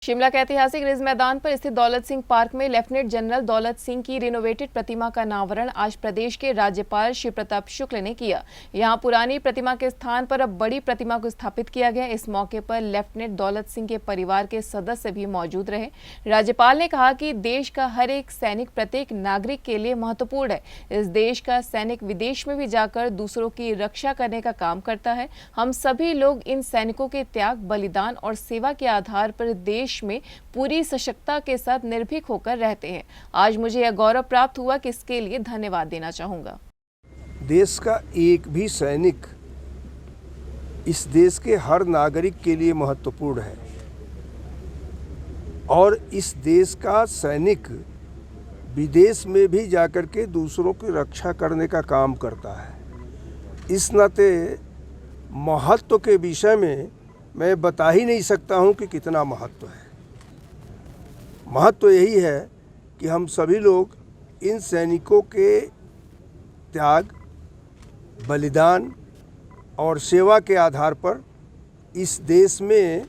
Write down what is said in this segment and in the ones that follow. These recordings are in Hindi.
शिमला के ऐतिहासिक रिज मैदान पर स्थित दौलत सिंह पार्क में लेफ्टिनेंट जनरल दौलत सिंह की रिनोवेटेड प्रतिमा का अनावरण आज प्रदेश के राज्यपाल शिव प्रताप शुक्ल ने किया। यहां पुरानी प्रतिमा के स्थान पर अब बड़ी प्रतिमा को स्थापित किया गया। इस मौके पर लेफ्टिनेंट दौलत सिंह के परिवार के सदस्य भी मौजूद रहे। राज्यपाल ने कहा कि देश का हर एक सैनिक प्रत्येक नागरिक के लिए महत्वपूर्ण है। इस देश का सैनिक विदेश में भी जाकर दूसरों की रक्षा करने का काम करता है। हम सभी लोग इन सैनिकों के त्याग, बलिदान और सेवा के आधार पर देश में पूरी सशक्तता के साथ निर्भीक होकर रहते हैं। आज मुझे यह गौरव प्राप्त हुआ कि इसके लिए धन्यवाद देना चाहूंगा। देश का एक भी सैनिक इस देश के हर नागरिक के लिए महत्वपूर्ण है और इस देश का सैनिक विदेश में भी जाकर के दूसरों की रक्षा करने का काम करता है। इस नाते महत्व के विषय में मैं बता ही नहीं सकता हूं कि कितना महत्व है। महत्व यही है कि हम सभी लोग इन सैनिकों के त्याग, बलिदान और सेवा के आधार पर इस देश में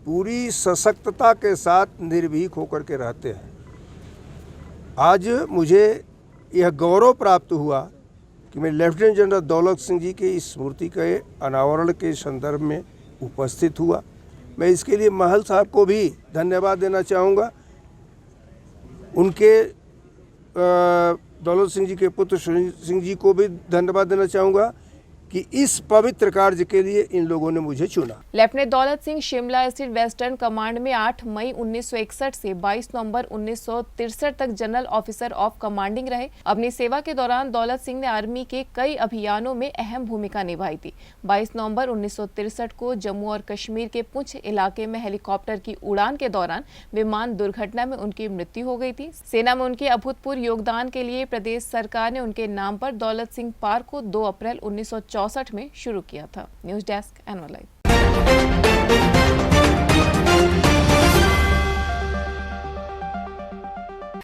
पूरी सशक्तता के साथ निर्भीक होकर के रहते हैं। आज मुझे यह गौरव प्राप्त हुआ कि मैं लेफ्टिनेंट जनरल दौलत सिंह जी के इस स्मृति के अनावरण के संदर्भ में उपस्थित हुआ। मैं इसके लिए महल साहब को भी धन्यवाद देना चाहूँगा। उनके दौलत सिंह जी के पुत्र सिंह जी को भी धन्यवाद देना चाहूँगा कि इस पवित्र कार्य के लिए इन लोगों ने मुझे चुना। लेफ्टिनेंट दौलत सिंह शिमला स्थित वेस्टर्न कमांड में 8 मई 1961 से 22 नवंबर 1963 तक जनरल ऑफिसर ऑफ कमांडिंग रहे। अपनी सेवा के दौरान दौलत सिंह ने आर्मी के कई अभियानों में अहम भूमिका निभाई थी। 22 नवंबर 1963 को जम्मू और कश्मीर के पुंछ इलाके में हेलीकॉप्टर की उड़ान के दौरान विमान दुर्घटना में उनकी मृत्यु हो गई थी। सेना में उनके अभूतपूर्व योगदान के लिए प्रदेश सरकार ने उनके नाम पर दौलत सिंह पार्क को 2 अप्रैल 1964 में शुरू किया था। News desk, anvil live.